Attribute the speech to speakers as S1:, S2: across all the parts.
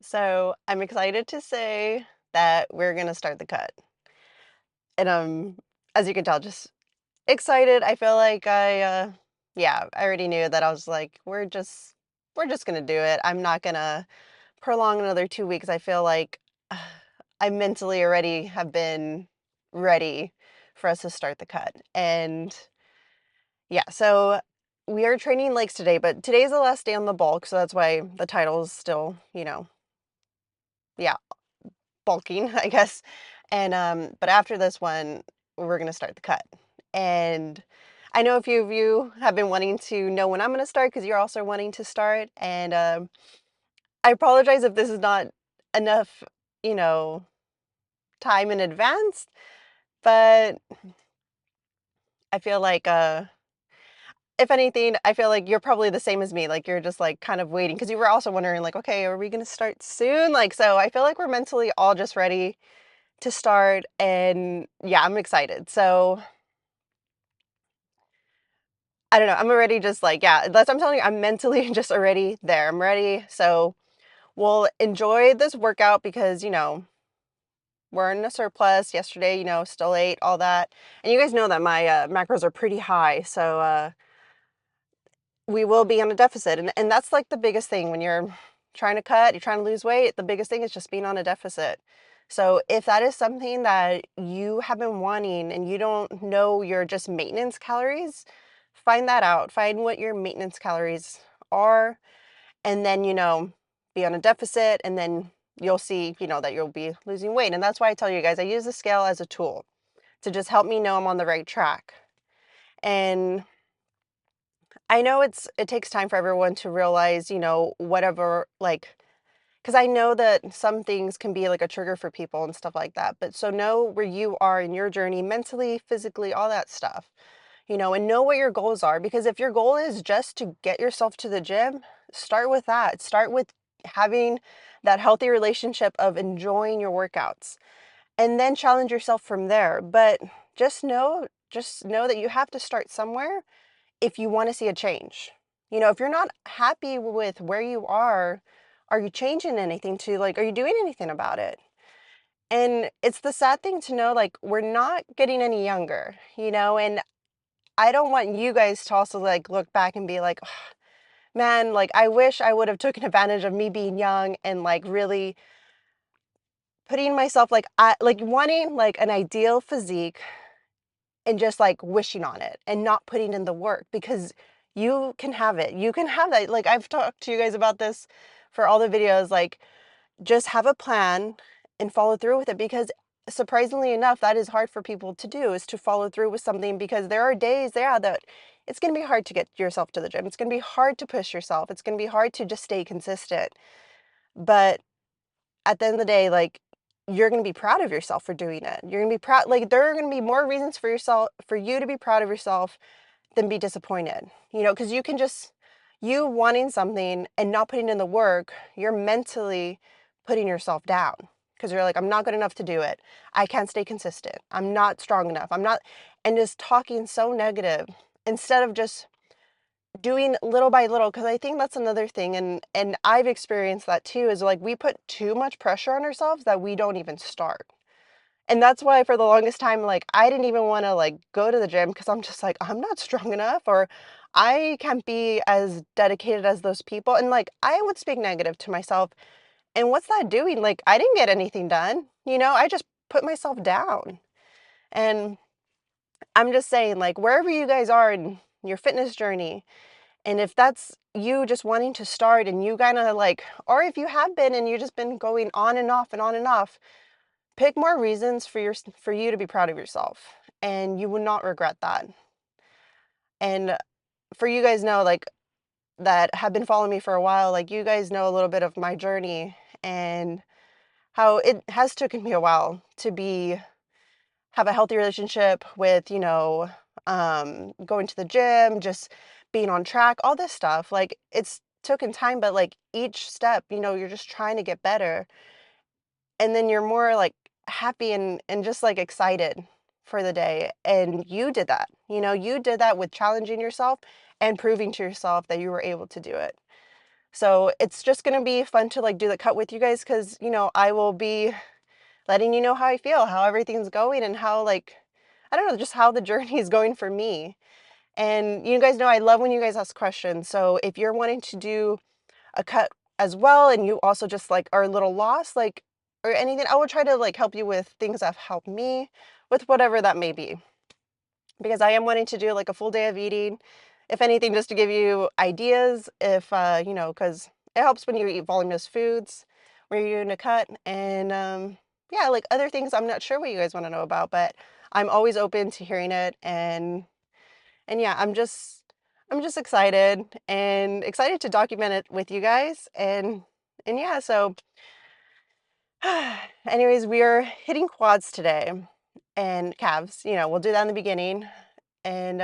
S1: So I'm excited to say that we're gonna start the cut. And as you can tell, just excited. I feel like yeah, I already knew that I was like, we're just gonna do it. I'm not gonna prolong another 2 weeks. I feel like I mentally already have been ready for us to start the cut. And yeah, so we are training legs today, but today's the last day on the bulk, so that's why the title is still, yeah, bulking, I guess. And but after this one, we're gonna start the cut. And I know a few of you have been wanting to know when I'm gonna start because you're also wanting to start. And I apologize if this is not enough, you know, time in advance, but I feel like if anything, I feel like you're probably the same as me. Like you're just like kind of waiting because you were also wondering, like, okay, are we gonna start soon? Like, so I feel like we're mentally all just ready to start, and yeah, I'm excited. So I don't know, I'm already just like, yeah, that's I'm telling you, I'm mentally just already there. I'm ready. So we'll enjoy this workout because, we're in a surplus yesterday, still ate all that. And you guys know that my macros are pretty high. So we will be on a deficit. And that's like the biggest thing when you're trying to cut, you're trying to lose weight. The biggest thing is just being on a deficit. So if that is something that you have been wanting and you don't know your just maintenance calories, find that out. Find what your maintenance calories are, and then, be on a deficit, and then you'll see, that you'll be losing weight. And that's why I tell you guys, I use the scale as a tool to just help me know I'm on the right track. And I know it takes time for everyone to realize, whatever, like, because I know that some things can be like a trigger for people and stuff like that. But so know where you are in your journey mentally, physically, all that stuff, and know what your goals are. Because if your goal is just to get yourself to the gym, start with that. Start with having that healthy relationship of enjoying your workouts, and then challenge yourself from there. But just know that you have to start somewhere if you want to see a change. If you're not happy with where you are you changing anything to, like, are you doing anything about it? And it's the sad thing to know, like, we're not getting any younger, and I don't want you guys to also like look back and be like, "Ugh, man, like I wish I would have taken advantage of me being young and like really putting myself like I like wanting like an ideal physique and just like wishing on it and not putting in the work because you can have it. You can have that. Like I've talked to you guys about this for all the videos, like just have a plan and follow through with it because surprisingly enough, that is hard for people to do is to follow through with something because there are days, yeah, that it's going to be hard to get yourself to the gym. It's going to be hard to push yourself. It's going to be hard to just stay consistent. But at the end of the day, like you're going to be proud of yourself for doing it. You're going to be proud. Like there are going to be more reasons for you to be proud of yourself than be disappointed, because you can just, you wanting something and not putting in the work, you're mentally putting yourself down because you're like, I'm not good enough to do it. I can't stay consistent. I'm not strong enough. I'm not, and just talking so negative instead of just doing little by little. Cause I think that's another thing. And I've experienced that too, is like we put too much pressure on ourselves that we don't even start. And that's why for the longest time, like, I didn't even wanna, like, go to the gym because 'cause I'm just like, "I'm not strong enough," or, "I can't be as dedicated as those people," and, like, I would speak negative to myself, and what's that doing? Like, I didn't get anything done, I just put myself down, and I'm just saying, like, wherever you guys are in your fitness journey, and if that's you just wanting to start and you kinda, like, or if you have been and you've just been going on and off and on and off, pick more reasons for you to be proud of yourself, and you will not regret that. And for you guys know, like, that have been following me for a while, like, you guys know a little bit of my journey and how it has taken me a while to have a healthy relationship with, going to the gym, just being on track, all this stuff. Like, it's taken time, but, like, each step, you're just trying to get better. And then you're more, like, happy and just, like, excited for the day, and you did that, you did that with challenging yourself and proving to yourself that you were able to do it. So it's just gonna be fun to like do the cut with you guys because you know I will be letting you know how I feel, how everything's going, and how like I don't know, just how the journey is going for me. And you guys know I love when you guys ask questions. So if you're wanting to do a cut as well and you also just like are a little lost, like or anything, I will try to like help you with things that have helped me with whatever that may be. Because I am wanting to do like a full day of eating. If anything, just to give you ideas, if you know, because it helps when you eat voluminous foods where you're doing a cut. And yeah, like other things I'm not sure what you guys want to know about, but I'm always open to hearing it. And yeah, I'm just excited to document it with you guys. And yeah, so anyways, we are hitting quads today and calves. You know, we'll do that in the beginning. And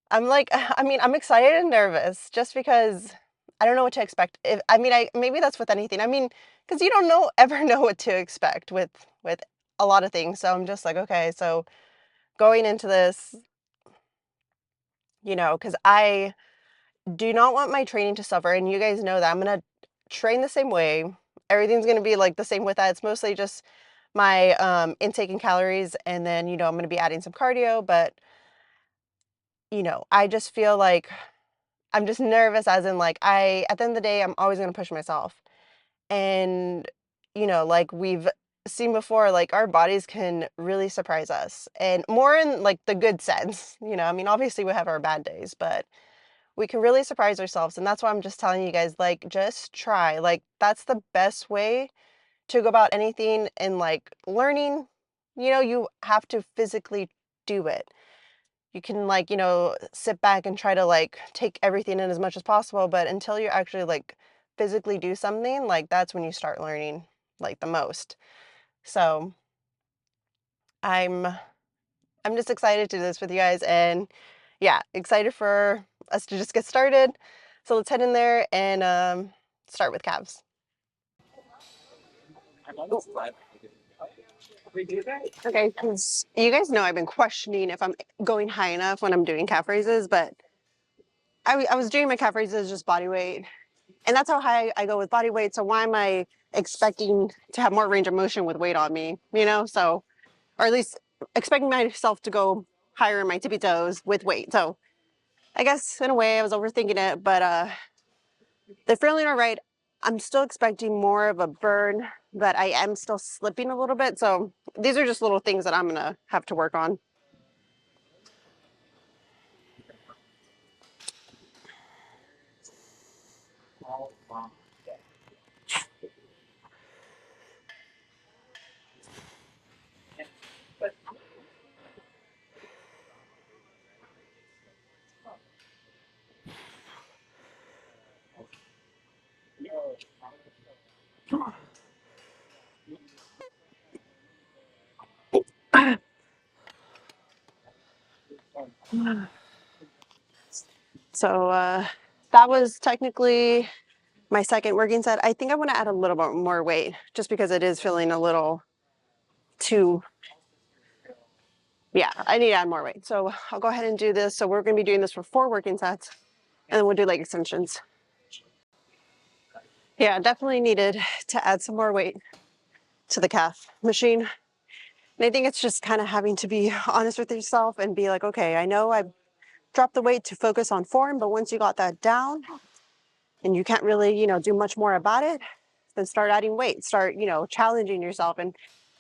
S1: I'm like, I mean, I'm excited and nervous just because I don't know what to expect. If I mean, I maybe that's with anything. I mean, because you don't know ever know what to expect with a lot of things. So I'm just like, okay, so going into this, you know, because I do not want my training to suffer, and you guys know that I'm gonna train the same way. Everything's gonna be like the same with that. It's mostly just my intake and calories, and then you know I'm gonna be adding some cardio, but you know, I just feel like I'm just nervous as in like at the end of the day, I'm always gonna push myself. And you know, like we've seen before, like our bodies can really surprise us. And more in like the good sense. You know, I mean, obviously we have our bad days, but we can really surprise ourselves. And that's why I'm just telling you guys, like, just try. Like, that's the best way to go about anything and like learning. You know, you have to physically do it. You can like, you know, sit back and try to like take everything in as much as possible, but until you actually like physically do something, like that's when you start learning like the most. So I'm I'm just excited to do this with you guys and yeah, excited for us to just get started. So let's head in there and start with calves. Okay, because you guys know I've been questioning if I'm going high enough when I'm doing calf raises, but I was doing my calf raises just body weight. And that's how high I go with body weight. So why am I expecting to have more range of motion with weight on me? You know, so or at least expecting myself to go higher in my tippy toes with weight. So I guess in a way I was overthinking it, but they're feeling all right. I'm still expecting more of a burn, but I am still slipping a little bit. So these are just little things that I'm gonna have to work on. So that was technically my second working set. I think I want to add a little bit more weight just because it is feeling a little too, yeah, I need to add more weight. So I'll go ahead and do this. So we're going to be doing this for 4 working sets and then we'll do leg extensions. Yeah, definitely needed to add some more weight to the calf machine. And I think it's just kind of having to be honest with yourself and be like, okay, I know I've dropped the weight to focus on form, but once you got that down and you can't really, you know, do much more about it, then start adding weight, start, you know, challenging yourself. And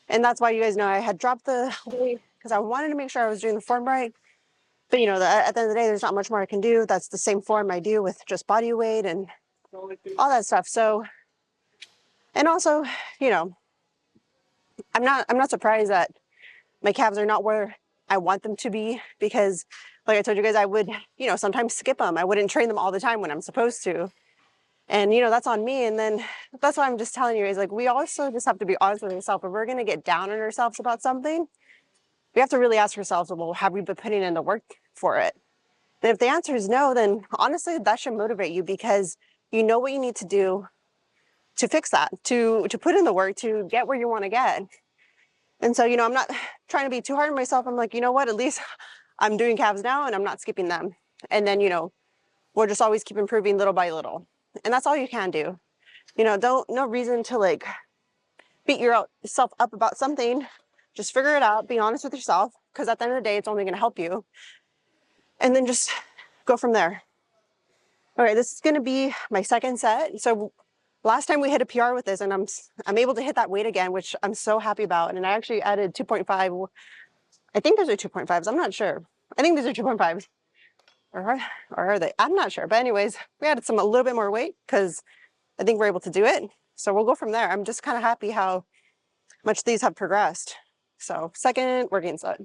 S1: that's why you guys know I had dropped the weight because I wanted to make sure I was doing the form right. But you know, at the end of the day, there's not much more I can do. That's the same form I do with just body weight and all that stuff. So, and also, you know, I'm not surprised that my calves are not where I want them to be because, like I told you guys, I would, you know, sometimes skip them. I wouldn't train them all the time when I'm supposed to. And, you know, that's on me. And then that's why I'm just telling you is like, we also just have to be honest with ourselves. If we're going to get down on ourselves about something, we have to really ask ourselves, well, have we been putting in the work for it? And if the answer is no, then honestly, that should motivate you because you know what you need to do to fix that, to put in the work, to get where you want to get. And so, you know, I'm not trying to be too hard on myself. I'm like, you know what, at least I'm doing calves now and I'm not skipping them. And then, you know, we'll just always keep improving little by little. And that's all you can do. You know, no reason to like beat yourself up about something. Just figure it out, be honest with yourself, because at the end of the day, it's only going to help you. And then just go from there. All right, this is going to be my second set. So last time we hit a PR with this, and I'm able to hit that weight again, which I'm so happy about. And I actually added 2.5. I think those are 2.5s. I'm not sure. I think these are 2.5s. Or are they? I'm not sure. But anyways, we added a little bit more weight because I think we're able to do it. So we'll go from there. I'm just kind of happy how much these have progressed. So second working set.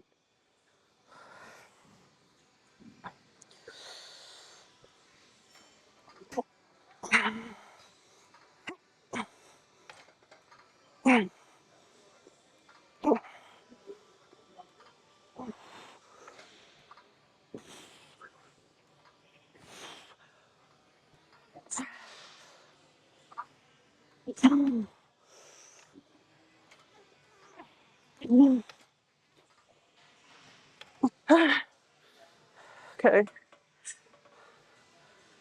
S1: Okay.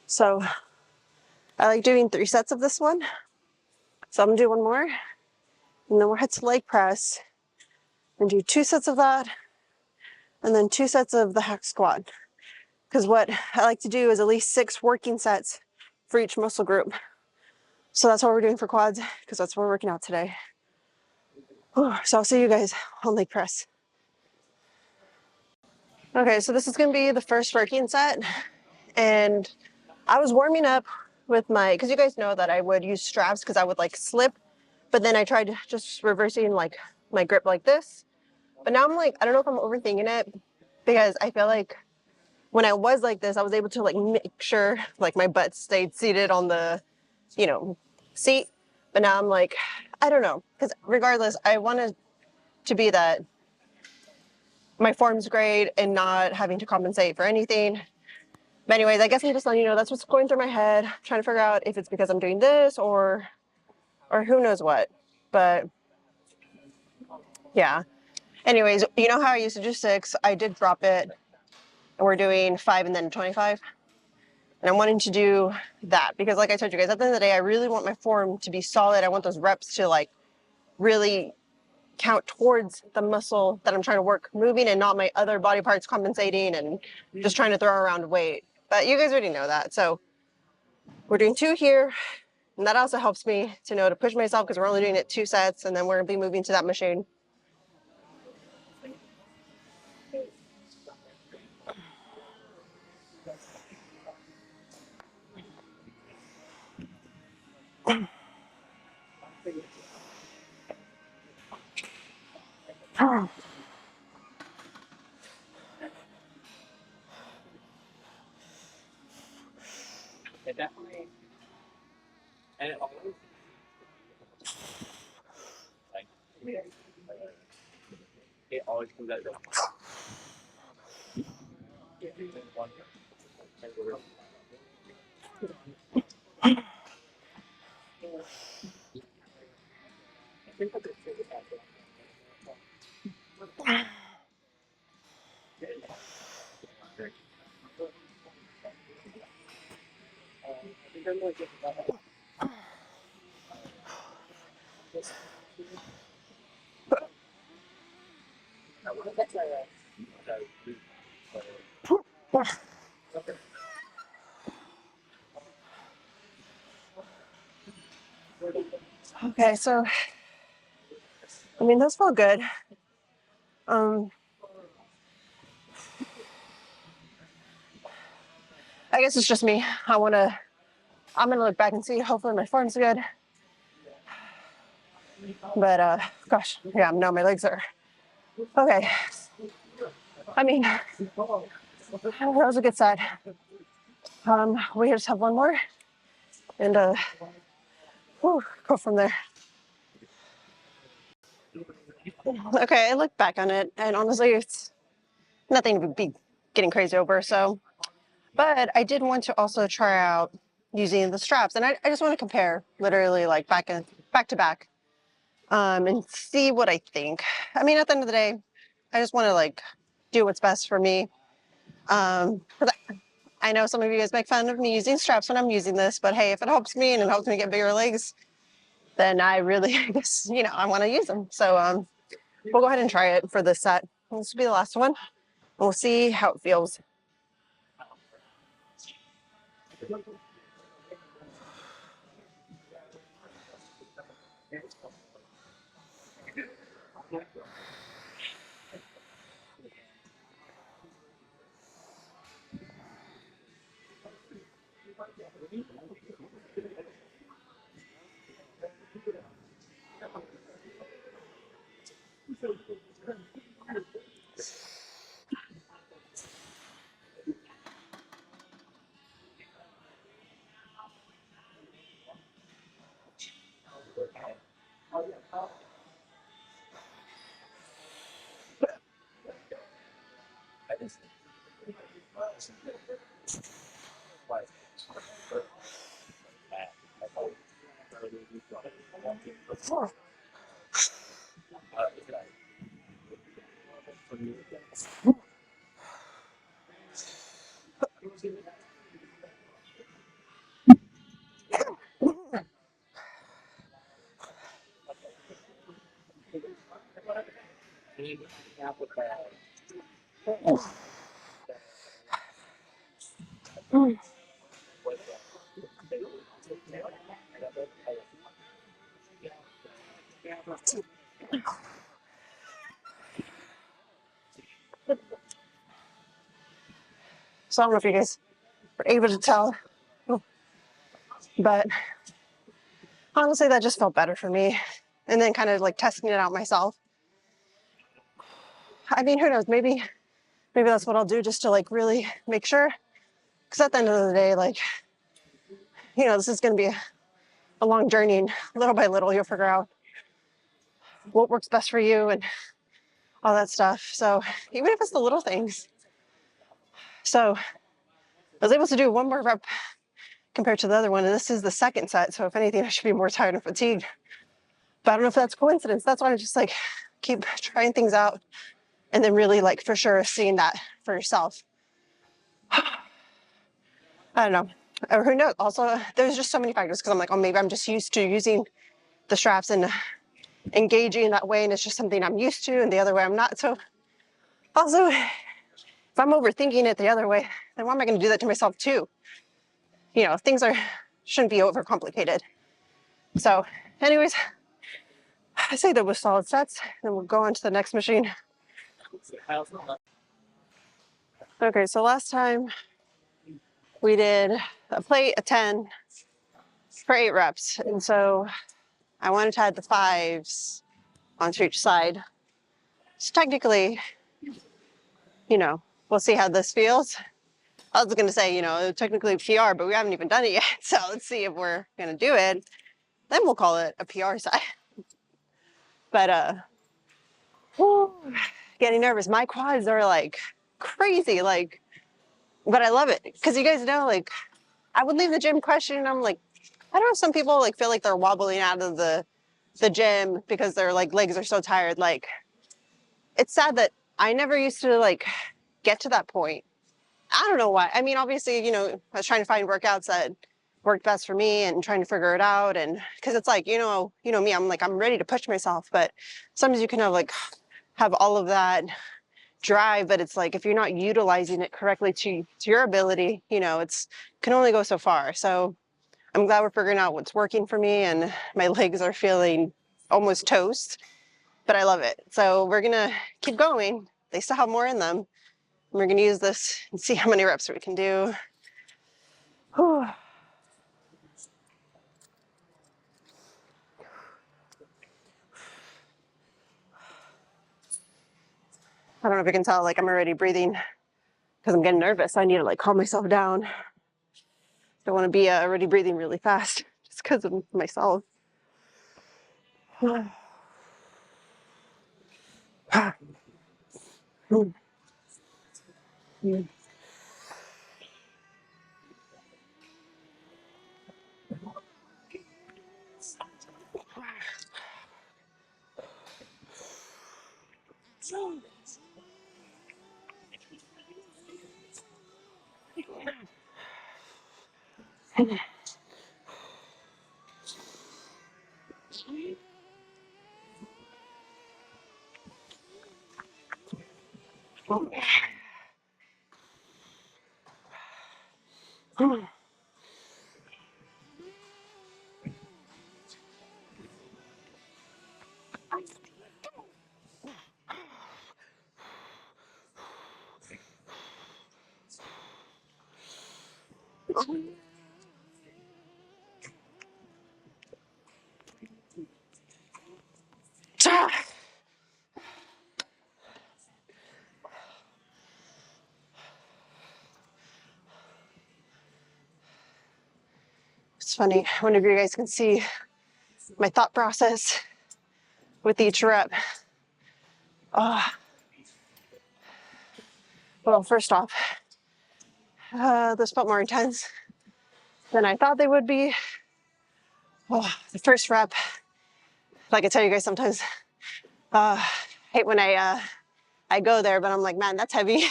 S1: So I like doing 3 sets of this one. So I'm gonna do one more, and then we'll head to leg press and do 2 sets of that, and then 2 sets of the hack squat. Because what I like to do is at least 6 working sets for each muscle group. So that's what we're doing for quads, because that's what we're working out today. So I'll see you guys on leg press. Okay, so this is gonna be the first working set. And I was warming up with because you guys know that I would use straps because I would like slip, but then I tried just reversing like my grip like this. But now I'm like, I don't know if I'm overthinking it, because I feel like when I was like this, I was able to like make sure like my butt stayed seated on the, you know, seat. But now I'm like, I don't know, because regardless, I wanted to be that my form's great and not having to compensate for anything. But anyways, I guess I'm just letting you know that's what's going through my head. I'm trying to figure out if it's because I'm doing this or who knows what. But yeah. Anyways, you know how I used to do 6? I did drop it, and we're doing 5 and then 25. And I'm wanting to do that because, like I told you guys, at the end of the day, I really want my form to be solid. I want those reps to like really count towards the muscle that I'm trying to work moving, and not my other body parts compensating and just trying to throw around weight. But you guys already know that. So we're doing 2 here. And that also helps me to know to push myself, because we're only doing it 2 sets, and then we're gonna be moving to that machine.
S2: It definitely, and it always like it always comes out of one.
S1: Okay, so I mean those felt good. I guess it's just me. I'm gonna look back and see. Hopefully my form's good. But gosh, yeah, no, my legs are okay. I mean, that was a good set. We just have one more, and go from there. Okay, I look back on it, and honestly, it's nothing to be getting crazy over. So, but I did want to also try out using the straps, and I just want to compare, literally, like back to back, and see what I think. I mean, at the end of the day, I just want to like do what's best for me. 'Cause I know some of you guys make fun of me using straps when I'm using this, but hey, if it helps me and it helps me get bigger legs, then I really, I guess, I want to use them. So we'll go ahead and try it for this set. This will be the last one. We'll see how it feels. So I don't know if you guys were able to tell, but honestly, that just felt better for me. And then kind of like testing it out myself. I mean, who knows? Maybe that's what I'll do just to like really make sure. Because at the end of the day, like, this is going to be a long journey, and little by little, you'll figure out what works best for you and all that stuff. So even if it's the little things. So I was able to do one more rep compared to the other one, and this is the second set. So if anything, I should be more tired and fatigued. But I don't know if that's coincidence. That's why I just like keep trying things out and then really like for sure seeing that for yourself. I don't know. Or who knows? Also, there's just so many factors because I'm like, oh, maybe I'm just used to using the straps and engaging that way, and it's just something I'm used to, and the other way I'm not. So also, if I'm overthinking it the other way, then why am I going to do that to myself too? Things shouldn't be overcomplicated. So, anyways, I say that was solid sets. Then we'll go on to the next machine. Okay, so last time we did a plate, a 10 for 8 reps. And so I wanted to add the 5s onto each side. So technically, we'll see how this feels. I was going to say, technically PR, but we haven't even done it yet. So let's see if we're going to do it. Then we'll call it a PR side. But, whew, getting nervous. My quads are like crazy, but I love it. Because you guys know, I would leave the gym questioning. I'm like, I don't know, some people feel like they're wobbling out of the gym because their legs are so tired. It's sad that I never used to get to that point. I don't know why. I mean, obviously, I was trying to find workouts that worked best for me and trying to figure it out. And because it's me, I'm ready to push myself, but sometimes you can have all of that drive, but it's if you're not utilizing it correctly to your ability, it's can only go so far. So I'm glad we're figuring out what's working for me, and my legs are feeling almost toast, but I love it. So we're gonna keep going. They still have more in them. We're gonna use this and see how many reps we can do. Whew. I don't know if you can tell, I'm already breathing because I'm getting nervous. I need to calm myself down. Don't want to be already breathing really fast just because of myself. It's funny. I wonder if you guys can see my thought process with each rep. Well, first off, this felt more intense than I thought they would be. The first rep, like I tell you guys sometimes, I hate when I go there, but I'm like, man, that's heavy.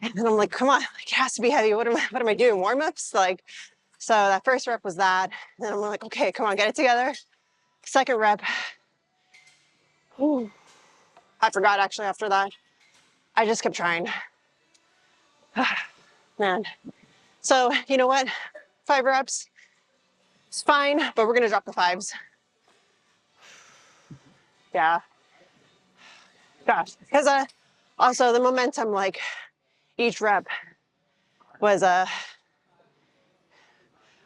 S1: And then I'm like, come on, like, it has to be heavy. What am I doing? Warm-ups? Like, so that first rep was that. And then I'm like, okay, come on, get it together. Second rep. Ooh, I forgot actually after that. I just kept trying. Man. So you know what? 5 reps. It's fine, but we're gonna drop the 5s. Yeah. Gosh. Because also the momentum, like each rep was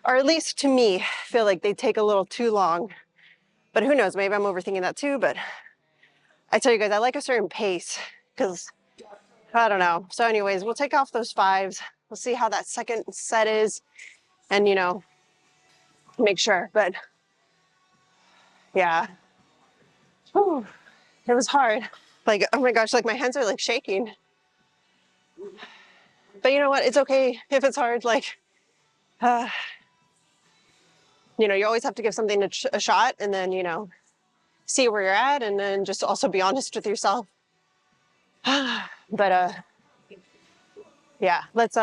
S1: or at least to me, feel like they take a little too long. But who knows? Maybe I'm overthinking that too. But I tell you guys, I like a certain pace because I don't know. So, anyways, we'll take off those 5s. We'll see how that second set is, and make sure. But yeah, whew, it was hard. Like, oh my gosh, like my hands are like shaking. But you know what? It's okay if it's hard. Like, you always have to give something a shot, and then see where you're at, and then just also be honest with yourself. But yeah, let's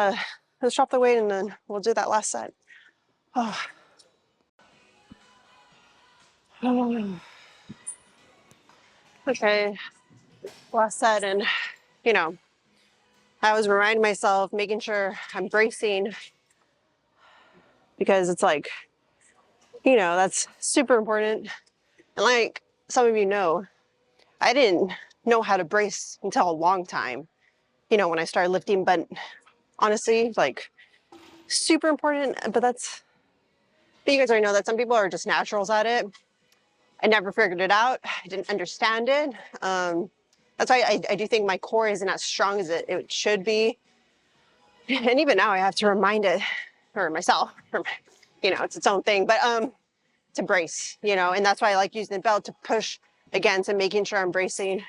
S1: drop the weight, and then we'll do that last set. Oh. Okay, last set, and I was reminding myself, making sure I'm bracing, because it's like, that's super important. And like some of you know, I didn't know how to brace until a long time, when I started lifting, but honestly, like super important. But you guys already know that some people are just naturals at it. I never figured it out. I didn't understand it. That's why I do think my core isn't as strong as it should be. And even now I have to remind it, or myself, it's its own thing, but to brace, and that's why I like using the belt to push against and making sure I'm bracing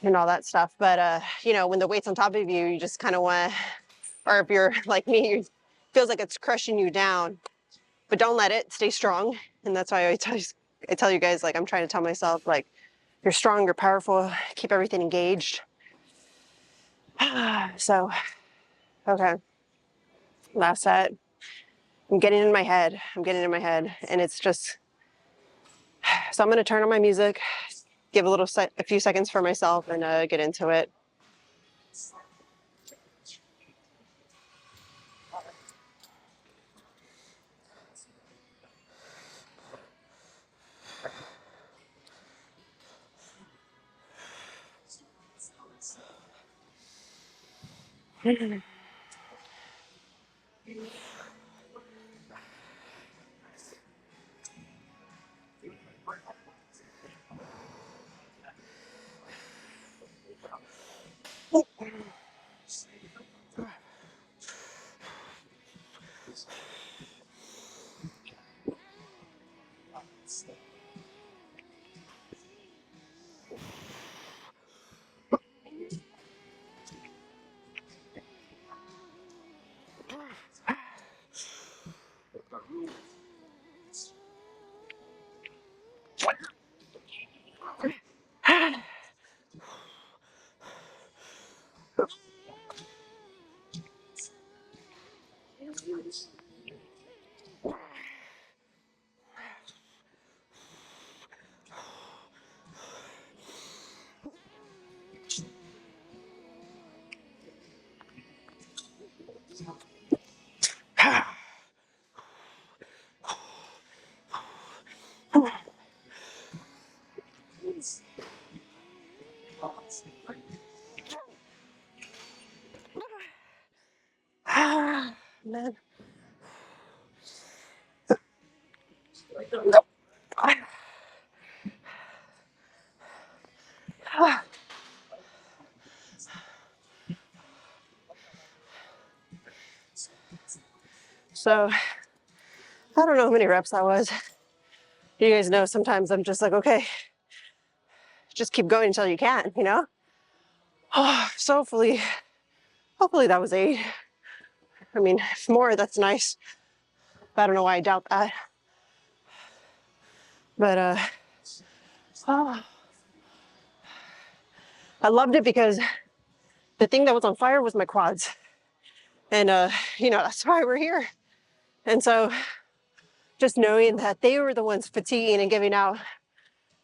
S1: and all that stuff. But when the weight's on top of you, you just kind of want to, or if you're like me, it feels like it's crushing you down, but don't let it. Stay strong. And that's why I tell you guys, like, I'm trying to tell myself, like, you're strong, you're powerful, keep everything engaged. So, okay, last set. I'm getting in my head. And it's just, so I'm going to turn on my music, give a few seconds for myself, and get into it. So I don't know how many reps that was. You guys know sometimes I'm just like, okay, just keep going until you can, you know? So hopefully that was 8. I mean, if more, that's nice. I don't know why I doubt that. But oh, I loved it because the thing that was on fire was my quads. And you know, that's why we're here. And so just knowing that they were the ones fatiguing and giving out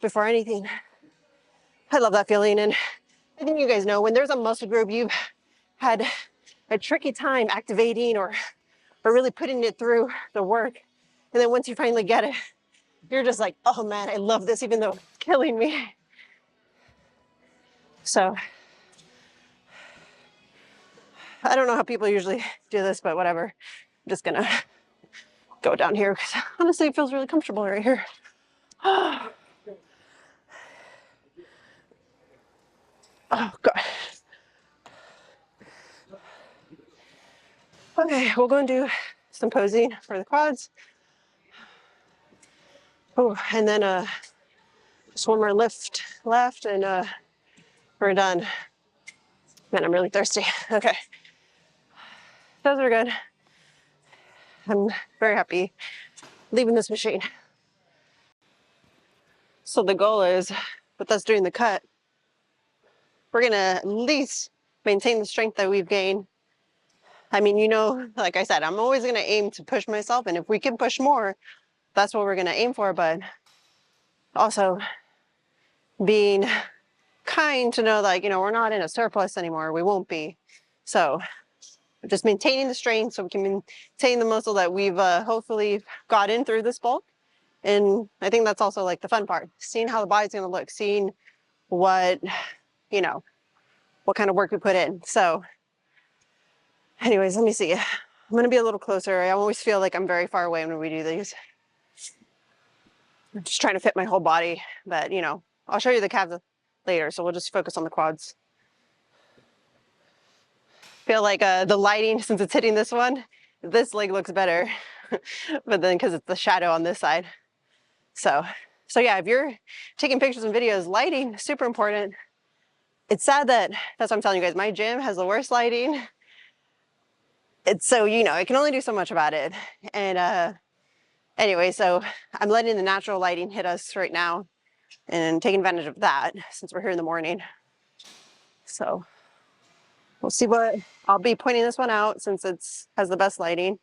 S1: before anything, I love that feeling. And I think you guys know when there's a muscle group you've had a tricky time activating or really putting it through the work. And then once you finally get it, you're just like, oh man, I love this, even though it's killing me. So I don't know how people usually do this, but whatever. I'm just gonna go down here because honestly, it feels really comfortable right here. Oh, God. Okay, we'll go and do some posing for the quads. Oh, and then just one more lift left and we're done. Man, I'm really thirsty. Okay. Those are good. I'm very happy leaving this machine. So the goal is, with us doing the cut, we're gonna at least maintain the strength that we've gained. I mean, you know, like I said, I'm always gonna aim to push myself, and if we can push more, that's what we're gonna aim for, but also being kind to know that, you know, we're not in a surplus anymore, we won't be. So just maintaining the strength so we can maintain the muscle that we've hopefully got in through this bulk. And I think that's also like the fun part, seeing how the body's gonna look, seeing what, you know, what kind of work we put in. So anyways, let me see. I'm gonna be a little closer. I always feel like I'm very far away when we do these. I'm just trying to fit my whole body, but you know, I'll show you the calves later. So we'll just focus on the quads. Feel like the lighting, since it's hitting this one, this leg looks better, but then because it's the shadow on this side. So yeah, if you're taking pictures and videos, lighting, super important. It's sad that, that's what I'm telling you guys, my gym has the worst lighting. It's so, you know, I can only do so much about it. And anyway, so I'm letting the natural lighting hit us right now and taking advantage of that since we're here in the morning. So we'll see what, I'll be pointing this one out since it's has the best lighting.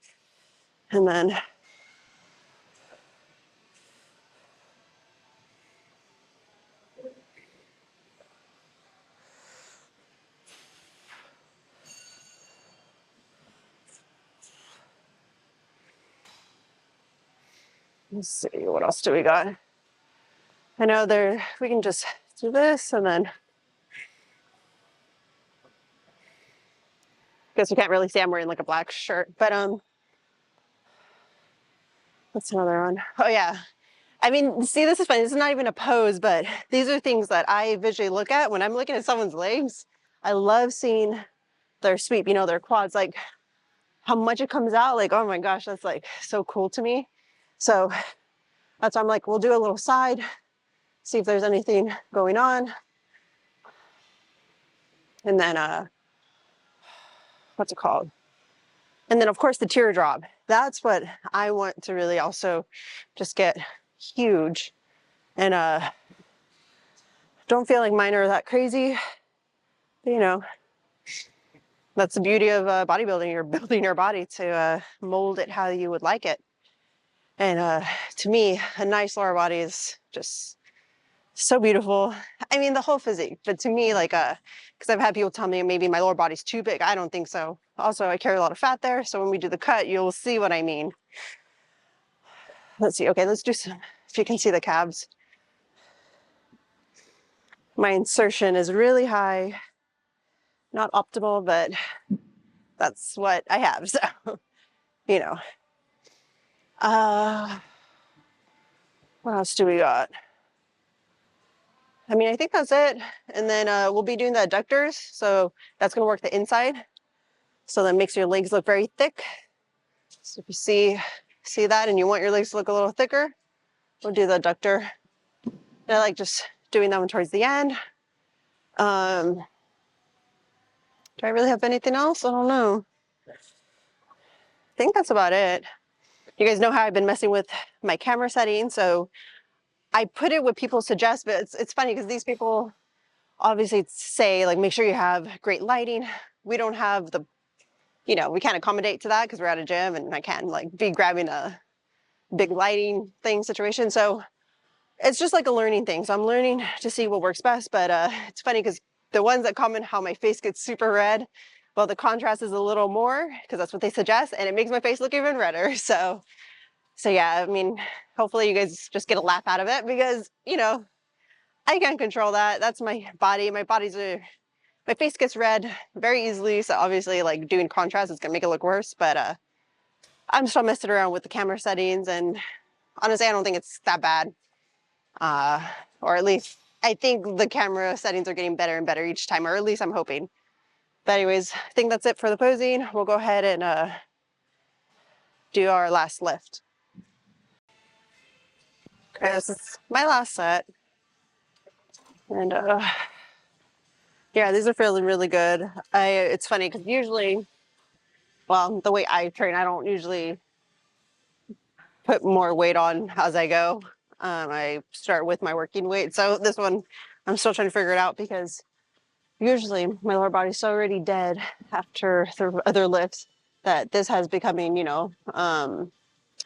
S1: And then let's see, what else do we got? I know there, we can just do this and then, guess you can't really see I'm wearing like a black shirt, but what's another one? Oh yeah. I mean, see, this is funny. This is not even a pose, but these are things that I visually look at when I'm looking at someone's legs. I love seeing their sweep, you know, their quads, like how much it comes out. Like, oh my gosh, that's like so cool to me. So that's why I'm like, we'll do a little side, see if there's anything going on. And then, what's it called? And then of course the teardrop. That's what I want to really also just get huge. And don't feel like mine are that crazy. You know, that's the beauty of bodybuilding. You're building your body to mold it how you would like it. And to me, a nice lower body is just so beautiful. I mean, the whole physique, but to me, like, because I've had people tell me maybe my lower body's too big. I don't think so. Also, I carry a lot of fat there. So when we do the cut, you'll see what I mean. Let's see. Okay, let's do some, if you can see the calves. My insertion is really high, not optimal, but that's what I have. So, you know, What else do we got? I mean, I think that's it. And then we'll be doing the adductors. So that's going to work the inside. So that makes your legs look very thick. So if you see that and you want your legs to look a little thicker, we'll do the adductor. And I like just doing that one towards the end. Do I really have anything else? I don't know. I think that's about it. You guys know how I've been messing with my camera setting. So I put it what people suggest, but it's funny because these people obviously say like, make sure you have great lighting. We don't have the, you know, we can't accommodate to that because we're at a gym and I can't like be grabbing a big lighting thing situation. So it's just like a learning thing. So I'm learning to see what works best, but it's funny because the ones that comment how my face gets super red, well, the contrast is a little more because that's what they suggest and it makes my face look even redder. So yeah, I mean, hopefully you guys just get a laugh out of it because, you know, I can't control that. That's my body. My face gets red very easily. So obviously like doing contrast is gonna make it look worse, but I'm still messing around with the camera settings and honestly, I don't think it's that bad. Or at least I think the camera settings are getting better and better each time, or at least I'm hoping. But anyways, I think that's it for the posing. We'll go ahead and do our last lift. Okay, this is my last set. And yeah, these are feeling really good. It's funny because usually, well, the way I train, I don't usually put more weight on as I go. I start with my working weight. So this one, I'm still trying to figure it out because usually my lower body's so already dead after the other lifts that this has becoming, you know,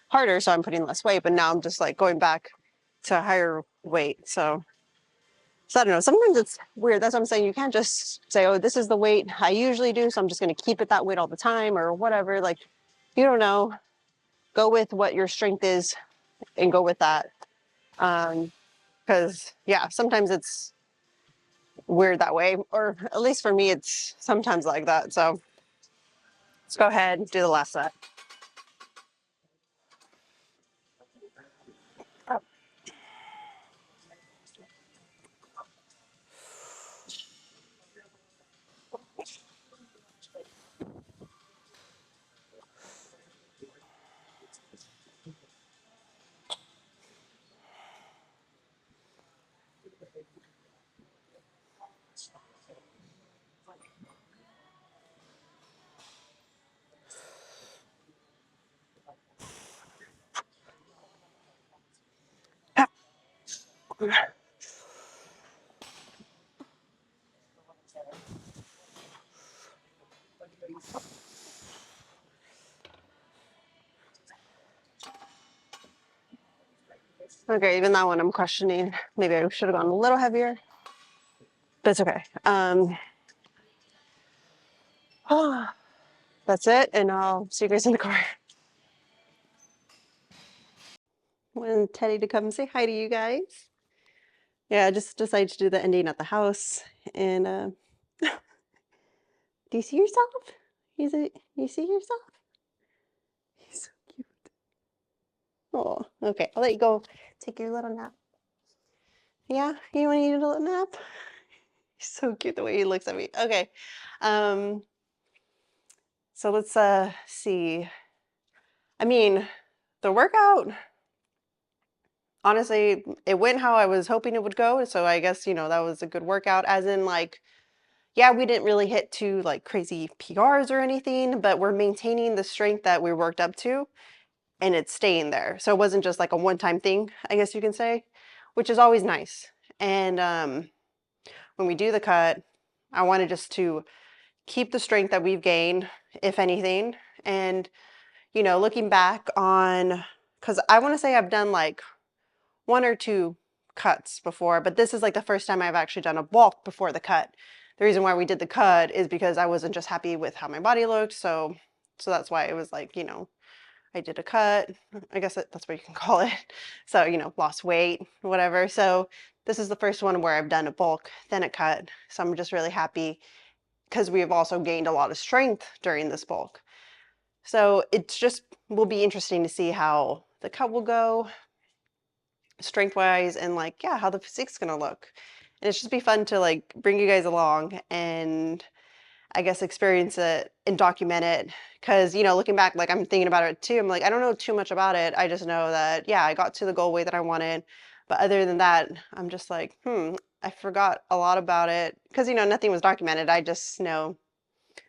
S1: harder. So I'm putting less weight, but now I'm just like going back to higher weight. So I don't know, sometimes it's weird. That's what I'm saying. You can't just say, oh, this is the weight I usually do, so I'm just going to keep it that weight all the time or whatever. Like, you don't know. Go with what your strength is and go with that. Because, yeah, sometimes it's weird that way, or at least for me, it's sometimes like that. So let's go ahead and do the last set. Okay, even that one I'm questioning. Maybe I should have gone a little heavier, but it's okay. That's it, and I'll see you guys in the car. Want Teddy to come say hi to you guys. Yeah, I just decided to do the ending at the house, and do you see yourself? You see yourself? He's so cute. Oh, okay. I'll let you go take your little nap. Yeah, you want to eat a little nap? He's so cute the way he looks at me. Okay. Um, so let's see. I mean, the workout, honestly, it went how I was hoping it would go. So I guess, you know, that was a good workout, as in like, yeah, we didn't really hit to like crazy PRs or anything, but we're maintaining the strength that we worked up to and it's staying there. So it wasn't just like a one-time thing, I guess you can say, which is always nice. And when we do the cut, I wanted just to keep the strength that we've gained, if anything. And, you know, looking back on, because I want to say I've done like 1 or 2 cuts before, but this is like the first time I've actually done a bulk before the cut. The reason why we did the cut is because I wasn't just happy with how my body looked. So that's why it was like, you know, I did a cut. I guess that's what you can call it. So, you know, lost weight, whatever. So this is the first one where I've done a bulk, then a cut. So I'm just really happy because we have also gained a lot of strength during this bulk. So it's just will be interesting to see how the cut will go. strength wise and like, yeah, how the physique's gonna look. And it's just be fun to like bring you guys along and I guess experience it and document it. Cause, you know, looking back, like I'm thinking about it too. I'm like, I don't know too much about it. I just know that, yeah, I got to the goal weight that I wanted. But other than that, I'm just like, I forgot a lot about it. Cause, you know, nothing was documented. I just know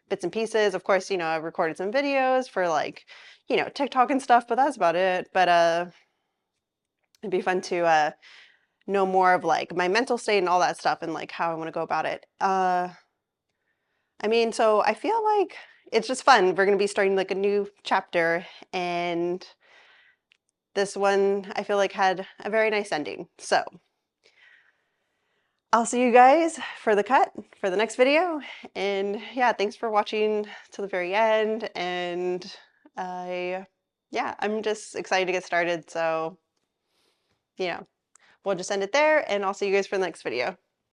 S1: bits and pieces. Of course, you know, I've recorded some videos for like, you know, TikTok and stuff, but that's about it. But it'd be fun to know more of like my mental state and all that stuff and like how I want to go about it. I mean, so I feel like it's just fun. We're going to be starting like a new chapter, and this one I feel like had a very nice ending. So I'll see you guys for the cut for the next video. And yeah, thanks for watching to the very end. And yeah, I'm just excited to get started. So, you know, we'll just end it there, and I'll see you guys for the next video.